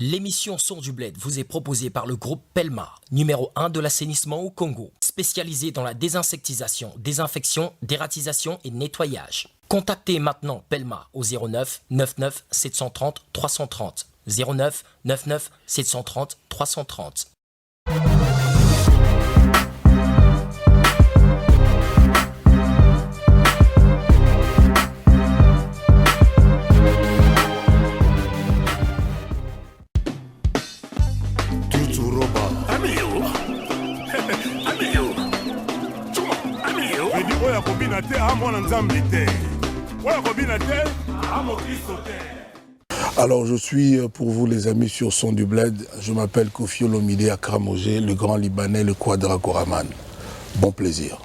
L'émission Son du Bled vous est proposée par le groupe Pelma, numéro 1 de l'assainissement au Congo, spécialisé dans la désinsectisation, désinfection, dératisation et nettoyage. Contactez maintenant Pelma au 09 99 730 330. 09 99 730 330. Alors je suis pour vous les amis sur Son du Bled, je m'appelle Kofi Olomide Akramogé, le grand Libanais, le Quadra Koraman. Bon plaisir.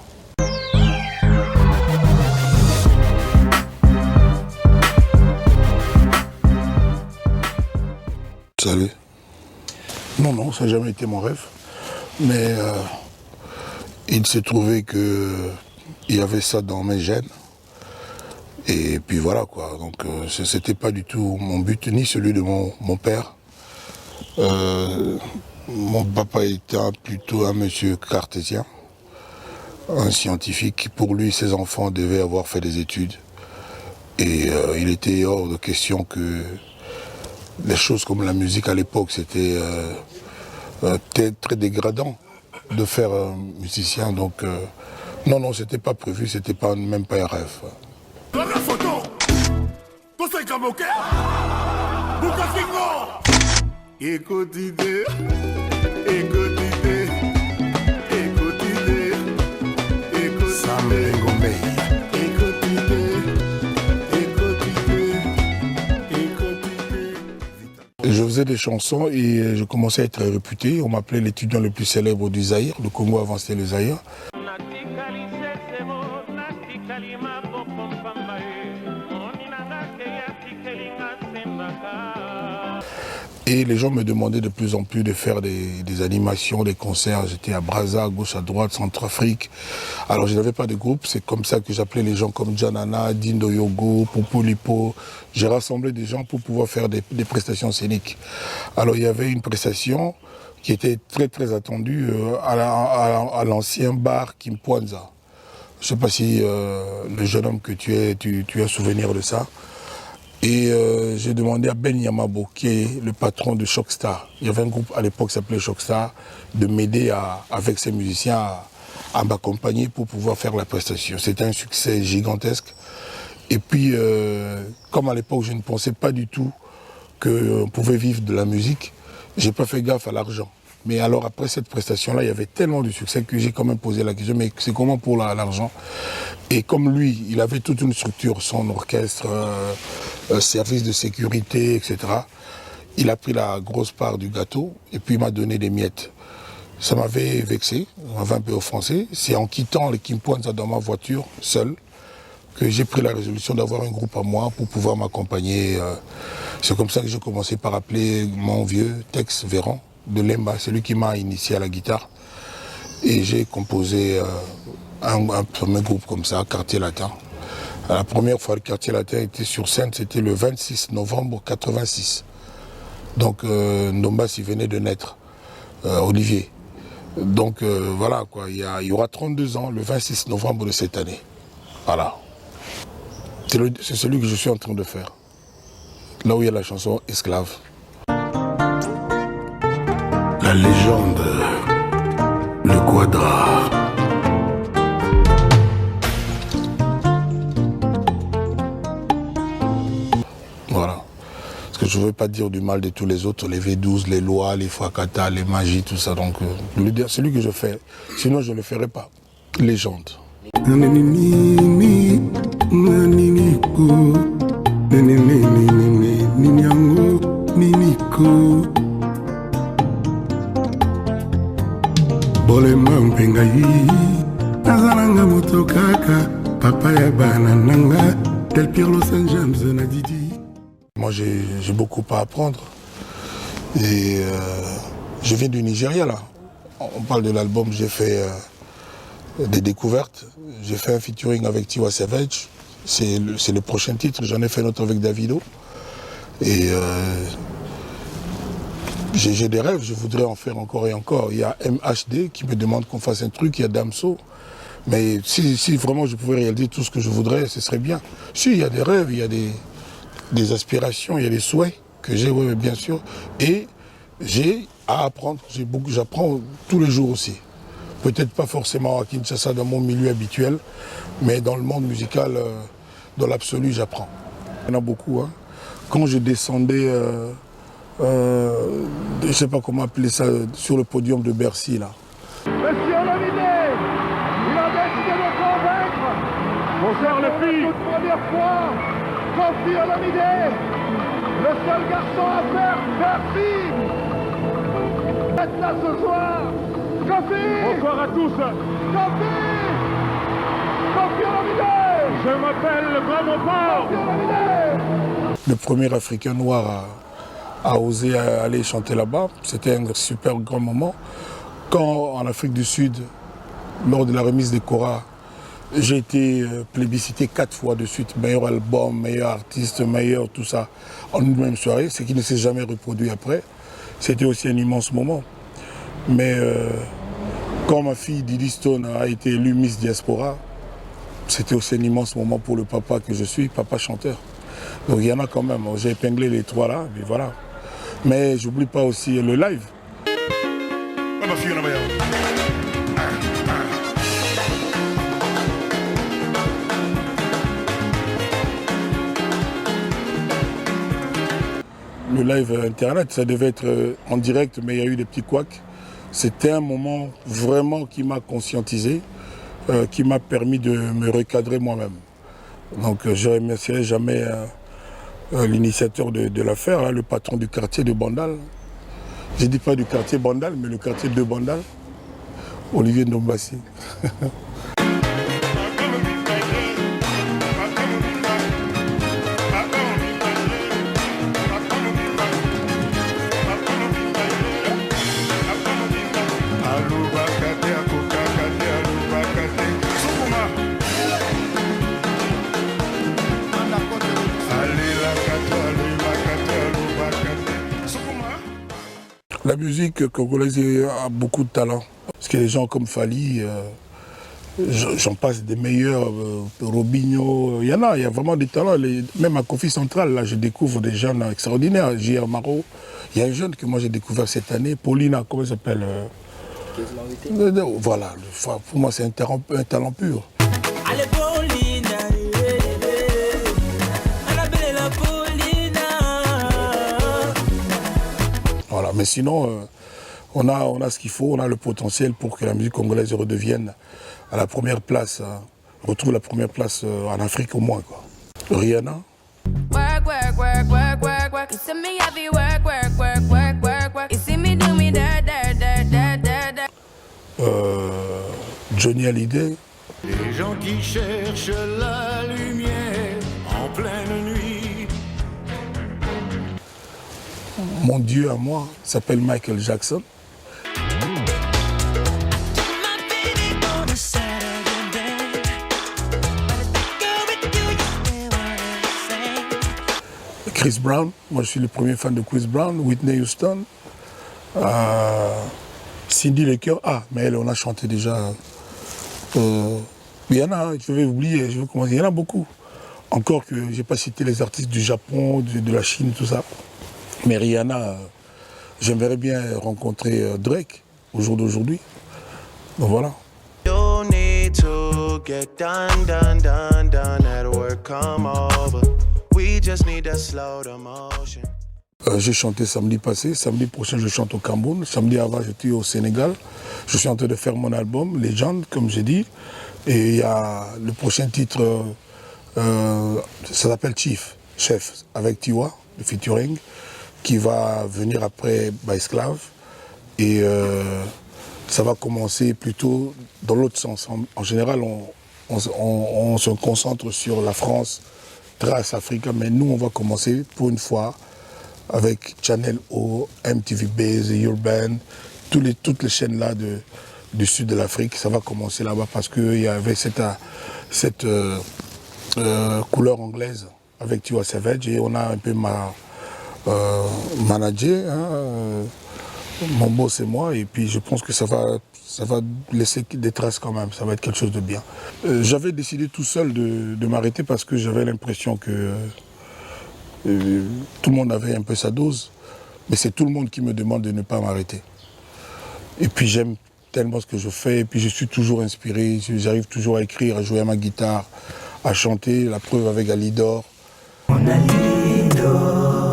Salut. Non, ça n'a jamais été mon rêve, mais il s'est trouvé qu'il y avait ça dans mes gènes. Et puis voilà quoi, donc c'était pas du tout mon but, ni celui de mon père. Mon papa était plutôt un monsieur cartésien, un scientifique. Pour lui, ses enfants devaient avoir fait des études. Et il était hors de question que les choses comme la musique à l'époque, c'était très dégradant de faire musicien. Donc non, c'était pas prévu, c'était même pas un rêve. La photo, je faisais des chansons et je commençais à être réputé. On m'appelait l'étudiant le plus célèbre du Zaïre. Le Congo avançait le Zaïre. Et les gens me demandaient de plus en plus de faire des animations, des concerts. J'étais à Brazza, à gauche, à droite, Centrafrique. Alors je n'avais pas de groupe, c'est comme ça que j'appelais les gens comme Janana, Dindo Yogo, Popo Lipo. J'ai rassemblé des gens pour pouvoir faire des prestations scéniques. Alors il y avait une prestation qui était très attendue à l'ancien bar Kimpwanza. Je ne sais pas si le jeune homme que tu es, tu as souvenir de ça. Et j'ai demandé à Ben Yamabo, qui est le patron de Shockstar. Il y avait un groupe à l'époque qui s'appelait Shockstar, de m'aider avec ses musiciens à m'accompagner pour pouvoir faire la prestation. C'était un succès gigantesque. Et puis, comme à l'époque, je ne pensais pas du tout qu'on pouvait vivre de la musique, j'ai pas fait gaffe à l'argent. Mais alors après cette prestation-là, il y avait tellement de succès que j'ai quand même posé la question, mais c'est comment pour l'argent? Et comme lui, il avait toute une structure, son orchestre, service de sécurité, etc. Il a pris la grosse part du gâteau et puis il m'a donné des miettes. Ça m'avait vexé, ça m'avait un peu offensé. C'est en quittant le Kimpwanza dans ma voiture, seul, que j'ai pris la résolution d'avoir un groupe à moi pour pouvoir m'accompagner. C'est comme ça que j'ai commencé par appeler mon vieux Tex Véran de Lemba, c'est lui qui m'a initié à la guitare. Et j'ai composé un premier groupe comme ça, Quartier Latin. La première fois que le Quartier Latin était sur scène, c'était le 26 novembre 86. Donc Ndombas, il venait de naître, Olivier. Donc voilà, quoi. Il y aura 32 ans, le 26 novembre de cette année. Voilà. C'est celui que je suis en train de faire. Là où il y a la chanson Esclave. La légende, le Quadra. Voilà. Parce que je ne veux pas dire du mal de tous les autres, les V12, les lois, les Fouakata, les magies, tout ça. Donc, celui que je fais, sinon je ne le ferai pas. Légende. Bolema mpengai nazalanga moto kaka papa ya bana nanga Del Piero Los Angeles na Didi. Moi j'ai beaucoup à apprendre et je viens du Nigeria là. On parle de l'album, j'ai fait des découvertes, j'ai fait un featuring avec Tiwa Savage, c'est le prochain titre, j'en ai fait un autre avec Davido et J'ai des rêves, je voudrais en faire encore et encore. Il y a MHD qui me demande qu'on fasse un truc, il y a Damso. Mais si vraiment je pouvais réaliser tout ce que je voudrais, ce serait bien. Si, il y a des rêves, il y a des aspirations, il y a des souhaits que j'ai, oui, bien sûr. Et j'ai à apprendre, j'apprends tous les jours aussi. Peut-être pas forcément à Kinshasa dans mon milieu habituel, mais dans le monde musical, dans l'absolu, j'apprends. Il y en a beaucoup. Hein. Quand je descendais, je ne sais pas comment appeler ça, sur le podium de Bercy, là. Monsieur Olomidé, il a décidé de convaincre. Bonsoir le fils. Pour la première fois, Kofi Olomidé, le seul garçon à faire Bercy. Être là ce soir. Kofi. Bonsoir à tous. Kofi. Kofi Olomidé. Je m'appelle le Grand Montfort. Kofi Olomidé. Le premier Africain noir à oser aller chanter là-bas, c'était un super grand moment. Quand en Afrique du Sud, lors de la remise des Cora, j'ai été plébiscité 4 fois de suite, meilleur album, meilleur artiste, meilleur tout ça, en une même soirée, ce qui ne s'est jamais reproduit après. C'était aussi un immense moment. Mais quand ma fille Didi Stone a été élue Miss Diaspora, c'était aussi un immense moment pour le papa que je suis, papa chanteur. Donc il y en a quand même, j'ai épinglé les 3 là, mais voilà. Mais j'oublie pas aussi le live. Le live internet, ça devait être en direct, mais il y a eu des petits couacs. C'était un moment vraiment qui m'a conscientisé, qui m'a permis de me recadrer moi-même. Donc je ne remercierai jamais l'initiateur de l'affaire, le patron du quartier de Bandal. Je ne dis pas du quartier Bandal, mais le quartier de Bandal, Olivier Ndombassi. La musique congolaise a beaucoup de talent. Parce que les gens comme Fali, j'en passe des meilleurs, Robinho, il y a vraiment des talents. Même à Kofi Central, là, je découvre des jeunes extraordinaires. J.R. Maro, il y a un jeune que moi j'ai découvert cette année, Paulina, comment il s'appelle Voilà, pour moi c'est un talent pur. Allez, Paulina, Voilà, mais sinon, on a ce qu'il faut, on a le potentiel pour que la musique congolaise redevienne à la première place, retrouve la première place en Afrique au moins, quoi. Rihanna. Johnny Hallyday. Les gens qui cherchent la lumière en pleine nuit. Mon Dieu à moi s'appelle Michael Jackson. Chris Brown, moi je suis le premier fan de Chris Brown, Whitney Houston, Cindy Lecker, mais elle on a chanté déjà. Il y en a, je vais oublier, il y en a beaucoup. Encore que je n'ai pas cité les artistes du Japon, de la Chine, tout ça. Mais Rihanna, j'aimerais bien rencontrer Drake au jour d'aujourd'hui. Donc voilà. J'ai chanté samedi passé, samedi prochain je chante au Cameroun, samedi avant j'étais au Sénégal. Je suis en train de faire mon album, Légende, comme j'ai dit. Et il y a le prochain titre, ça s'appelle Chef, avec Tiwa, le featuring, qui va venir après Esclave. Et ça va commencer plutôt dans l'autre sens. En général, on se concentre sur la France, Trace Africa, mais nous, on va commencer pour une fois avec Channel O, MTV Base, Urban, toutes les chaînes-là du sud de l'Afrique. Ça va commencer là-bas parce qu'il y avait cette couleur anglaise avec Tiwa Savage et on a un peu manager. Hein, mon boss c'est moi, et puis je pense que ça va laisser des traces quand même, ça va être quelque chose de bien. J'avais décidé tout seul de m'arrêter parce que j'avais l'impression que tout le monde avait un peu sa dose, mais c'est tout le monde qui me demande de ne pas m'arrêter. Et puis j'aime tellement ce que je fais, et puis je suis toujours inspiré, j'arrive toujours à écrire, à jouer à ma guitare, à chanter, la preuve avec Alidor. On a Alidor.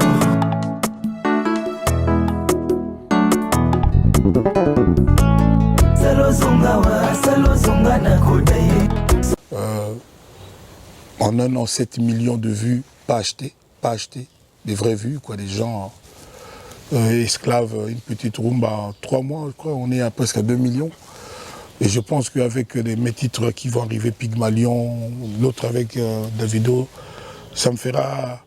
En un an, 7 millions de vues, pas achetées, des vraies vues, quoi, des gens esclaves, une petite rumba en 3 mois, je crois, on est à presque à 2 millions. Et je pense qu'avec mes titres qui vont arriver, Pygmalion, l'autre avec Davido, ça me fera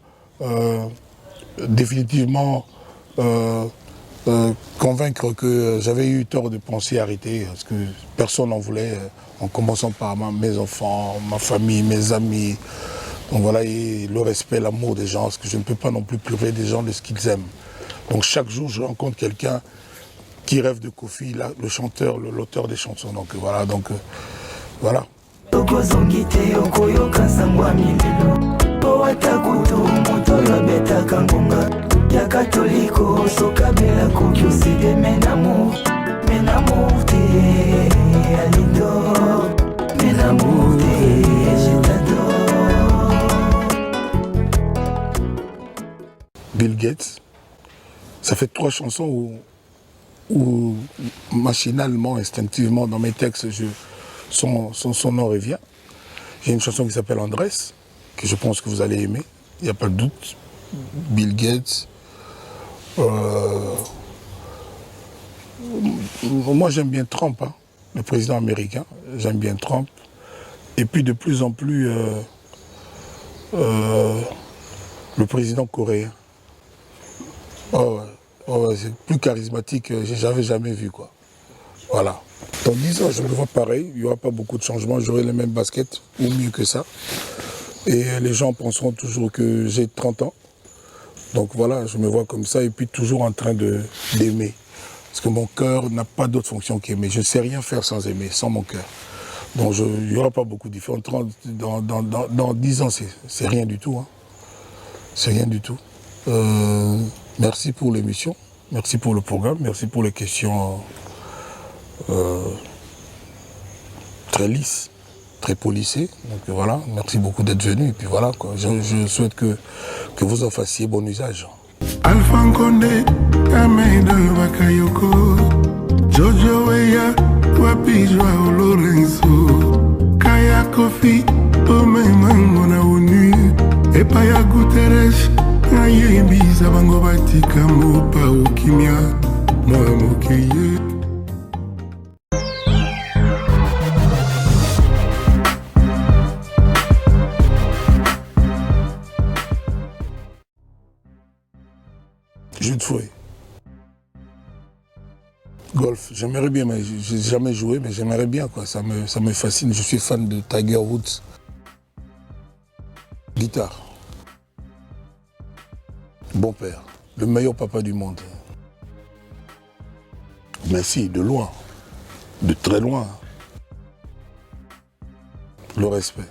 définitivement convaincre que j'avais eu tort de penser arrêter, parce que personne n'en voulait, en commençant par mes enfants, ma famille, mes amis. Donc voilà, et le respect, l'amour des gens, parce que je ne peux pas non plus pleurer des gens de ce qu'ils aiment. Donc chaque jour, je rencontre quelqu'un qui rêve de Kofi, le chanteur, l'auteur des chansons. Donc voilà, voilà. Bill Gates, ça fait 3 chansons où machinalement, instinctivement, dans mes textes, son nom revient. J'ai une chanson qui s'appelle Andrés, que je pense que vous allez aimer, il n'y a pas de doute. Bill Gates. Moi j'aime bien Trump, hein, le président américain, j'aime bien Trump. Et puis de plus en plus le président coréen. Oh, c'est plus charismatique que j'avais jamais vu, quoi. Voilà. Dans 10 ans, je me vois pareil, il n'y aura pas beaucoup de changements, j'aurai les mêmes baskets, ou mieux que ça. Et les gens penseront toujours que j'ai 30 ans. Donc voilà, je me vois comme ça, et puis toujours en train d'aimer. Parce que mon cœur n'a pas d'autre fonction qu'aimer. Je ne sais rien faire sans aimer, sans mon cœur. Donc il n'y aura pas beaucoup de différence. Dans 10 ans, c'est rien du tout. Hein. C'est rien du tout. Merci pour l'émission, merci pour le programme, merci pour les questions très lisses, très polissées. Donc voilà, merci beaucoup d'être venu. Et puis voilà, quoi. Je souhaite que vous en fassiez bon usage. Alpha Condé, Amedo Bakayoko, Jojo Weya, Wapi Joao Lorenzo, Kaya Kofi, Ome Mangona Onu, Epaya Guterres. Ayebiza bango batika mopa okimia moi mokeye. Jeu de fouet. Golf, j'aimerais bien, mais j'ai jamais joué, mais j'aimerais bien, quoi. Ça me fascine. Je suis fan de Tiger Woods. Guitare. Bon père, le meilleur papa du monde. Mais si, de loin, de très loin. Le respect.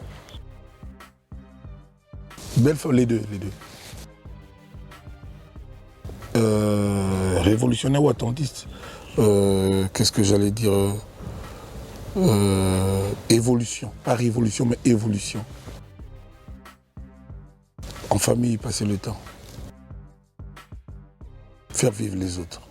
Belle femme, les deux. Révolutionnaire ou attentiste. Qu'est-ce que j'allais dire évolution. Pas révolution, mais évolution. En famille, passer le temps. Faire vivre les autres.